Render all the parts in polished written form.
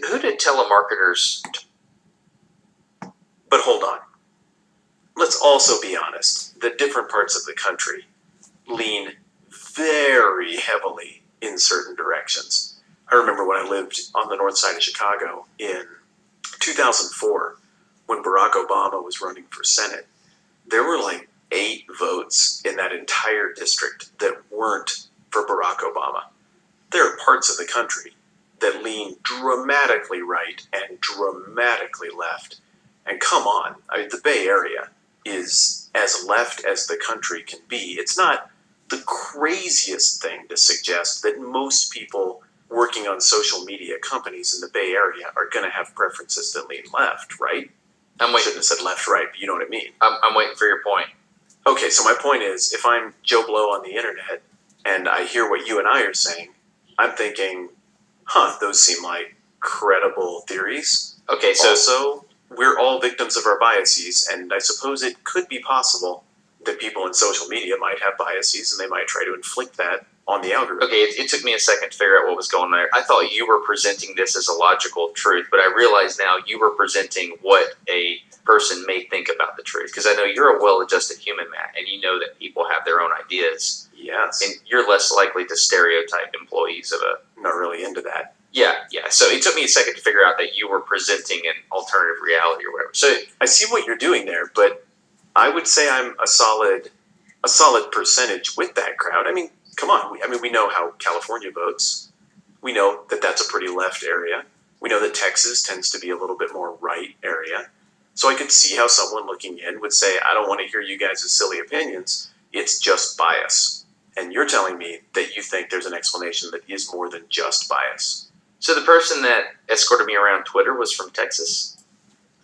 who did telemarketers... But hold on. Let's also be honest. The different parts of the country lean very heavily in certain directions. I remember when I lived on the north side of Chicago in 2004, when Barack Obama was running for Senate, there were like 8 votes in that entire district that weren't for Barack Obama. There are parts of the country that lean dramatically right and dramatically left. And come on, I mean, the Bay Area is as left as the country can be. It's not the craziest thing to suggest that most people working on social media companies in the Bay Area are going to have preferences that lean left, right? I shouldn't have said left, right, but you know what I mean. I'm waiting for your point. Okay, so my point is, if I'm Joe Blow on the internet and I hear what you and I are saying, I'm thinking, those seem like credible theories. Okay, so... Also, we're all victims of our biases, and I suppose it could be possible that people in social media might have biases and they might try to inflict that on the algorithm. Okay, it took me a second to figure out what was going on there. I thought you were presenting this as a logical truth, but I realize now you were presenting what a person may think about the truth. Because I know you're a well-adjusted human, Matt, and you know that people have their own ideas. Yes. And you're less likely to stereotype employees of a... Not really into that. Yeah. So it took me a second to figure out that you were presenting an alternative reality or whatever. So I see what you're doing there, but I would say I'm a solid percentage with that crowd. I mean, come on. We know how California votes. We know that that's a pretty left area. We know that Texas tends to be a little bit more right area. So I could see how someone looking in would say, I don't want to hear you guys' silly opinions. It's just bias. And you're telling me that you think there's an explanation that is more than just bias. So the person that escorted me around Twitter was from Texas.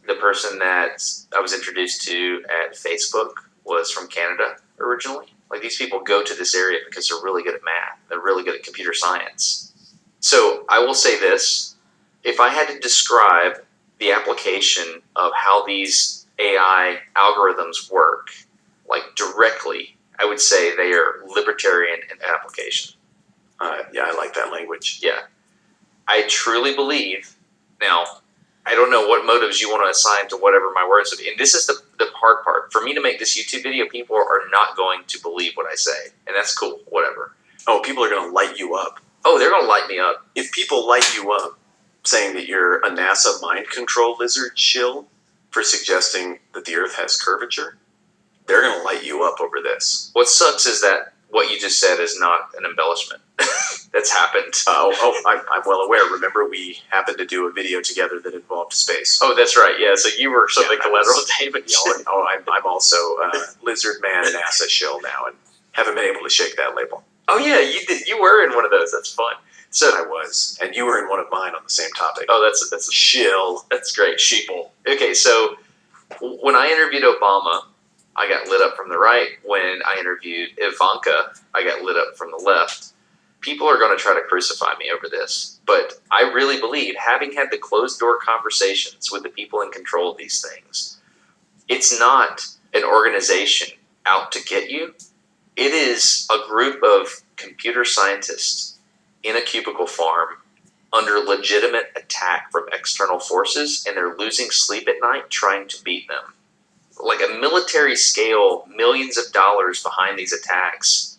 The person that I was introduced to at Facebook was from Canada originally. Like, these people go to this area because they're really good at math. They're really good at computer science. So I will say this. If I had to describe the application of how these AI algorithms work, like directly, I would say they are libertarian in application. Yeah, I like that language. Yeah. I truly believe, now, I don't know what motives you want to assign to whatever my words would be. And this is the hard part. For me to make this YouTube video, people are not going to believe what I say. And that's cool, whatever. Oh, people are going to light you up. Oh, they're going to light me up. If people light you up saying that you're a NASA mind control lizard shill for suggesting that the Earth has curvature, they're going to light you up over this. What sucks is that what you just said is not an embellishment. That's happened. I'm well aware. Remember, we happened to do a video together that involved space. Oh, that's right. Yeah, so you were something collateral damage. I'm also a lizard man NASA shill now, and haven't been able to shake that label. Oh yeah, you did. You were in one of those. That's fun. So I was, and you were in one of mine on the same topic. Oh, that's a shill. That's great. Sheeple. Okay, so when I interviewed Obama, I got lit up from the right. When I interviewed Ivanka, I got lit up from the left. People are going to try to crucify me over this, but I really believe, having had the closed-door conversations with the people in control of these things, it's not an organization out to get you. It is a group of computer scientists in a cubicle farm under legitimate attack from external forces, and they're losing sleep at night trying to beat them. Like a military scale, millions of dollars behind these attacks.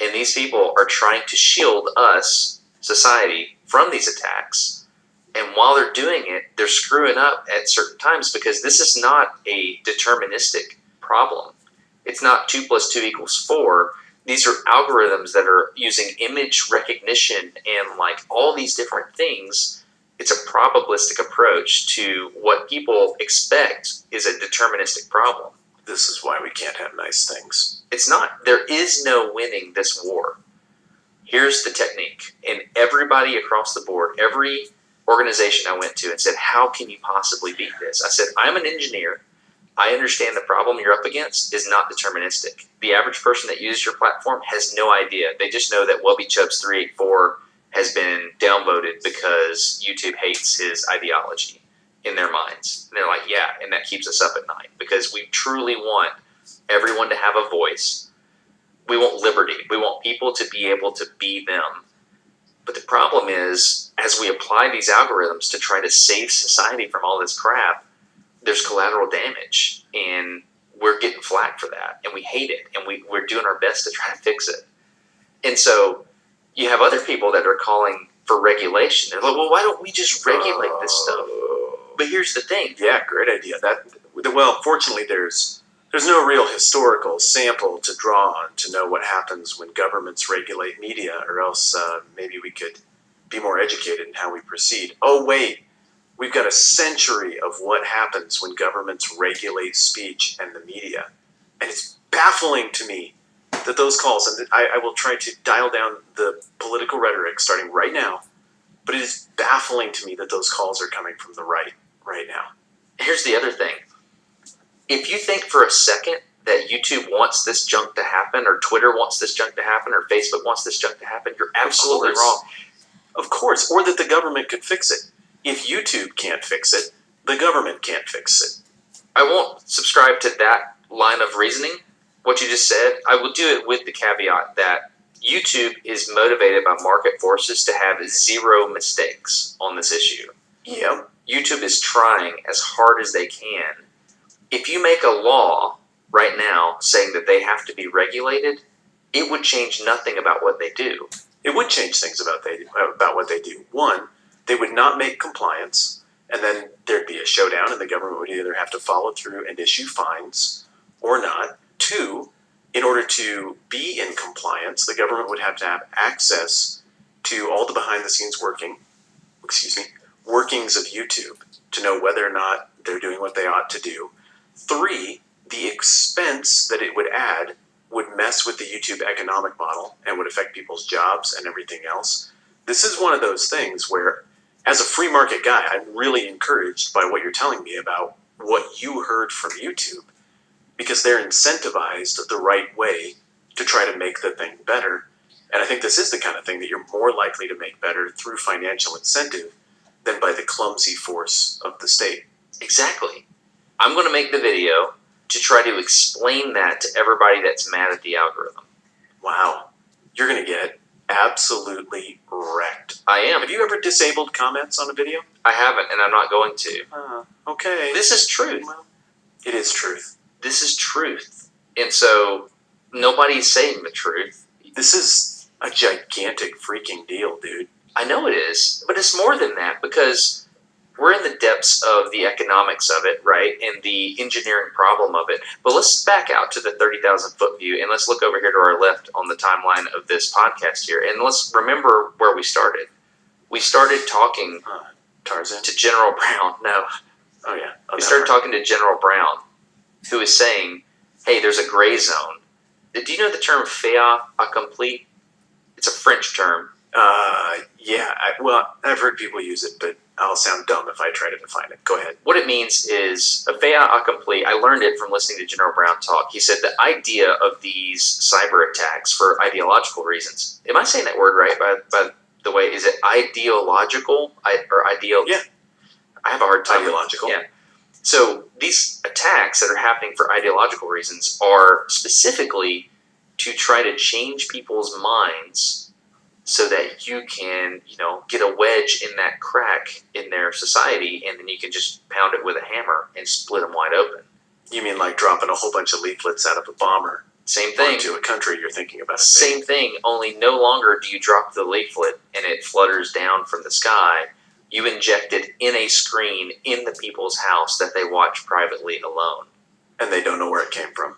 And these people are trying to shield us, society, from these attacks. And while they're doing it, they're screwing up at certain times, because this is not a deterministic problem. It's not 2 + 2 = 4. These are algorithms that are using image recognition and like all these different things. It's a probabilistic approach to what people expect is a deterministic problem. This is why we can't have nice things. It's not. There is no winning this war. Here's the technique. And everybody across the board, every organization I went to and said, how can you possibly beat this? I said, I'm an engineer. I understand the problem you're up against is not deterministic. The average person that uses your platform has no idea. They just know that Wubby Chubbs 384 has been downvoted because YouTube hates his ideology in their minds. And they're like, yeah, and that keeps us up at night because we truly want everyone to have a voice. We want liberty. We want people to be able to be them. But the problem is, as we apply these algorithms to try to save society from all this crap, there's collateral damage, and we're getting flack for that, and we hate it, and we're doing our best to try to fix it. And so you have other people that are calling for regulation. They're like, well, why don't we just regulate this stuff? But here's the thing. Yeah, great idea. Well, fortunately, there's no real historical sample to draw on to know what happens when governments regulate media, or else maybe we could be more educated in how we proceed. Oh, wait. We've got a century of what happens when governments regulate speech and the media. And it's baffling to me that those calls, and I will try to dial down the political rhetoric starting right now, but it is baffling to me that those calls are coming from the right now. Here's the other thing. If you think for a second that YouTube wants this junk to happen, or Twitter wants this junk to happen, or Facebook wants this junk to happen, you're absolutely wrong. Of course. Or that the government could fix it. If YouTube can't fix it, the government can't fix it. I won't subscribe to that line of reasoning, what you just said. I will do it with the caveat that YouTube is motivated by market forces to have zero mistakes on this issue. Yeah. YouTube is trying as hard as they can. If you make a law right now saying that they have to be regulated, it would change nothing about what they do. It would change things about what they do. One, they would not make compliance, and then there'd be a showdown, and the government would either have to follow through and issue fines or not. Two, in order to be in compliance, the government would have to have access to all the behind-the-scenes workings of YouTube to know whether or not they're doing what they ought to do. Three, the expense that it would add would mess with the YouTube economic model and would affect people's jobs and everything else. This is one of those things where, as a free market guy, I'm really encouraged by what you're telling me about what you heard from YouTube, because they're incentivized the right way to try to make the thing better. And I think this is the kind of thing that you're more likely to make better through financial incentive than by the clumsy force of the state. Exactly. I'm going to make the video to try to explain that to everybody that's mad at the algorithm. Wow. You're going to get absolutely wrecked. I am. Have you ever disabled comments on a video? I haven't, and I'm not going to. Okay. This is truth. Well, it is truth. This is truth. And so nobody's saying the truth. This is a gigantic freaking deal, dude. I know it is, but it's more than that, because we're in the depths of the economics of it, right, and the engineering problem of it. But let's back out to the 30,000-foot view, and let's look over here to our left on the timeline of this podcast here, and let's remember where we started. We started talking Tarzan? to General Brown. No. Oh, yeah. We started talking to General Brown, who is saying, hey, there's a gray zone. Do you know the term fait accompli? It's a French term. Yeah. I've heard people use it, but I'll sound dumb if I try to define it. Go ahead. What it means is a fait accompli. I learned it from listening to General Brown talk. He said the idea of these cyber attacks for ideological reasons. Am I saying that word right? By the way, is it ideological or ideal? Yeah. I have a hard time. Ideological. Yeah. So these attacks that are happening for ideological reasons are specifically to try to change people's minds so that you can, get a wedge in that crack in their society, and then you can just pound it with a hammer and split them wide open. You mean like dropping a whole bunch of leaflets out of a bomber? Same thing. Onto a country you're thinking about. Same thing, only no longer do you drop the leaflet and it flutters down from the sky. You inject it in a screen in the people's house that they watch privately alone. And they don't know where it came from.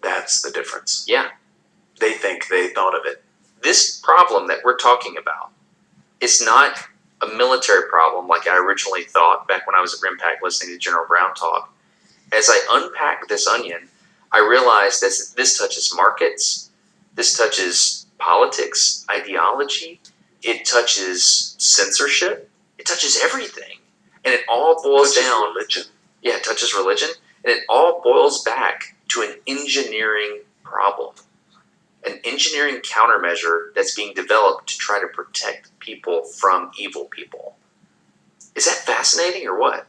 That's the difference. Yeah. They think they thought of it. This problem that we're talking about is not a military problem like I originally thought back when I was at RIMPAC listening to General Brown talk. As I unpack this onion, I realized that this touches markets, this touches politics, ideology, it touches censorship, it touches everything. And it all boils down... religion. Yeah, it touches religion. And it all boils back to an engineering problem. An engineering countermeasure that's being developed to try to protect people from evil people. Is that fascinating or what?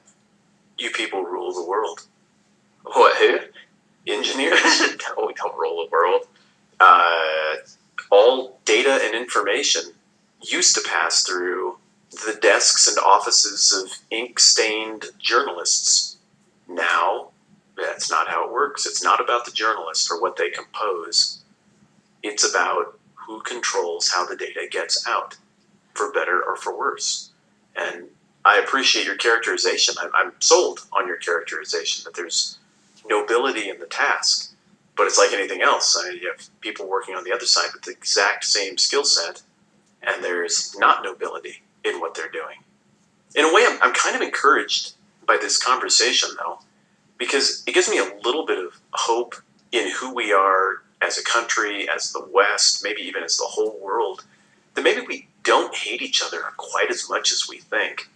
You people rule the world. What, who? Engineers? No, we don't rule the world. all data and information used to pass through the desks and offices of ink-stained journalists. Now, that's not how it works. It's not about the journalist or what they compose. It's about who controls how the data gets out, for better or for worse. And I appreciate your characterization. I'm sold on your characterization that there's nobility in the task. But it's like anything else. You have people working on the other side with the exact same skill set, and there's not nobility in what they're doing. In a way, I'm kind of encouraged by this conversation, though, because it gives me a little bit of hope in who we are as a country, as the West, maybe even as the whole world, that maybe we don't hate each other quite as much as we think.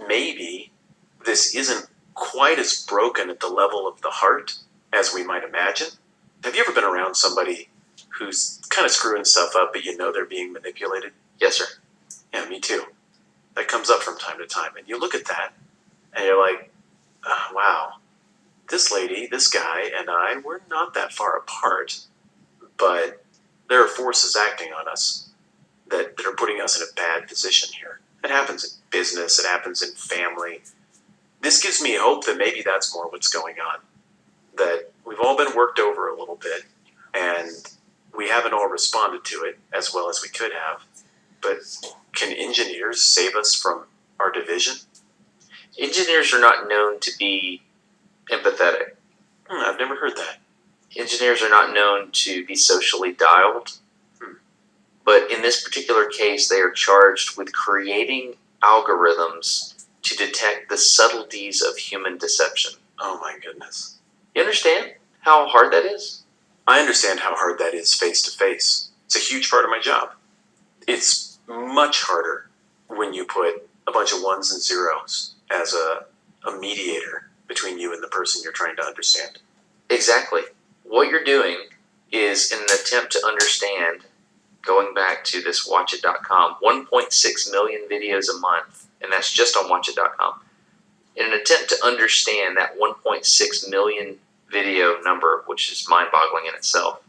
Maybe this isn't quite as broken at the level of the heart as we might imagine. Have you ever been around somebody who's kind of screwing stuff up, but you know they're being manipulated? Yes, sir. Yeah, me too. That comes up from time to time. And you look at that, and you're like, wow, this lady, this guy, and I, we're not that far apart, but there are forces acting on us that are putting us in a bad position here. It happens in business, it happens in family. This gives me hope that maybe that's more what's going on. That we've all been worked over a little bit, and we haven't all responded to it as well as we could have. But can engineers save us from our division? Engineers are not known to be empathetic. I've never heard that. Engineers are not known to be socially dialed. But in this particular case, they are charged with creating algorithms to detect the subtleties of human deception. Oh my goodness. You understand how hard that is? I understand how hard that is face to face. It's a huge part of my job. It's much harder when you put a bunch of ones and zeros as a mediator between you and the person you're trying to understand. Exactly. What you're doing is, in an attempt to understand, going back to this Watchit.com, 1.6 million videos a month, and that's just on Watchit.com. In an attempt to understand that 1.6 million video number, which is mind-boggling in itself,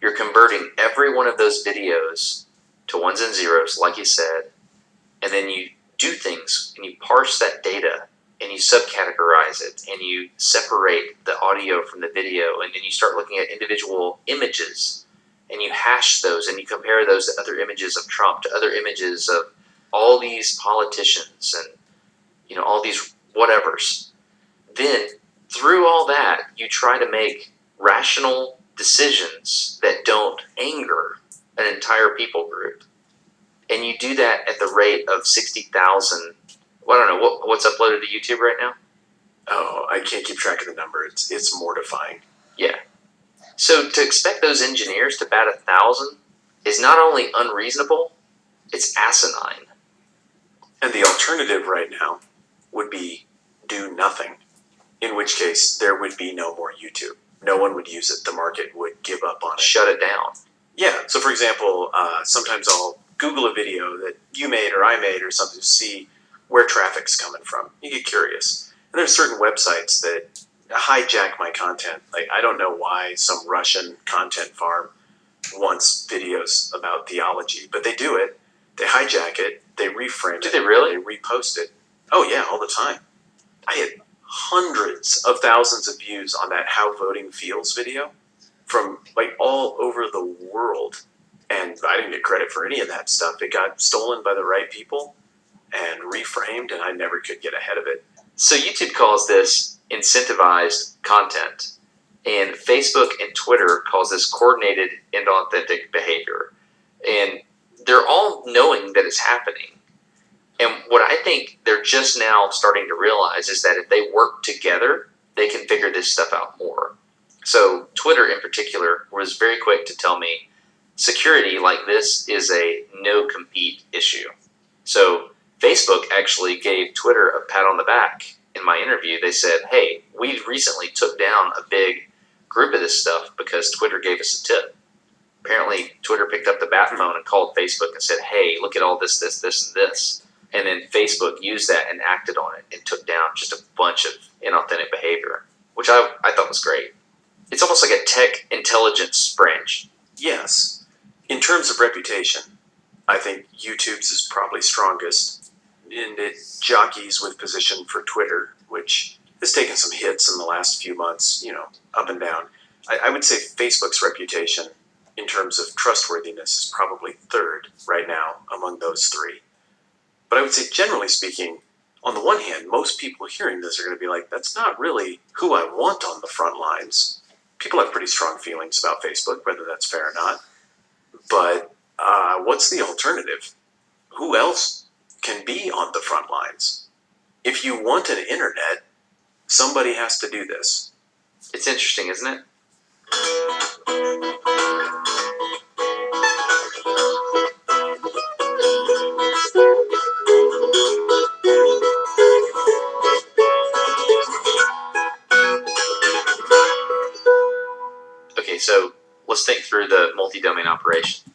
you're converting every one of those videos to ones and zeros, like you said, and then you do things, and you parse that data, and you subcategorize it, and you separate the audio from the video, and then you start looking at individual images, and you hash those, and you compare those to other images of Trump, to other images of all these politicians, and all these whatevers. Then, through all that, you try to make rational decisions that don't anger an entire people group. And you do that at the rate of 60,000. Well, I don't know, what's uploaded to YouTube right now? Oh, I can't keep track of the number. It's mortifying. Yeah. So to expect those engineers to bat 1,000 is not only unreasonable, it's asinine. And the alternative right now would be do nothing, in which case there would be no more YouTube. No one would use it. The market would give up on it. Shut it down. Yeah. So, for example, sometimes I'll Google a video that you made or I made or something to see where traffic's coming from. You get curious. And there's certain websites that hijack my content. Like, I don't know why some Russian content farm wants videos about theology, but they do it. They hijack it. They reframe it. Do they really? They repost it. Oh, yeah, all the time. I had hundreds of thousands of views on that How Voting Feels video from like all over the world. And I didn't get credit for any of that stuff. It got stolen by the right people and reframed, and I never could get ahead of it. So YouTube calls this incentivized content, and Facebook and Twitter calls this coordinated inauthentic behavior. And they're all knowing that it's happening. And what I think they're just now starting to realize is that if they work together, they can figure this stuff out more. So Twitter in particular was very quick to tell me security like this is a no-compete issue. So Facebook actually gave Twitter a pat on the back. In my interview, they said, hey, we recently took down a big group of this stuff because Twitter gave us a tip. Apparently, Twitter picked up the bat phone and called Facebook and said, hey, look at all this, and this. And then Facebook used that and acted on it and took down just a bunch of inauthentic behavior, which I thought was great. It's almost like a tech intelligence branch. Yes. In terms of reputation, I think YouTube's is probably strongest, and it jockeys with position for Twitter, which has taken some hits in the last few months, up and down. I would say Facebook's reputation in terms of trustworthiness is probably third right now among those three. But I would say, generally speaking, on the one hand, most people hearing this are going to be like, that's not really who I want on the front lines. People have pretty strong feelings about Facebook, whether that's fair or not. But what's the alternative? Who else can be on the front lines? If you want an internet, somebody has to do this. It's interesting, isn't it? Okay, so let's think through the multi-domain operation.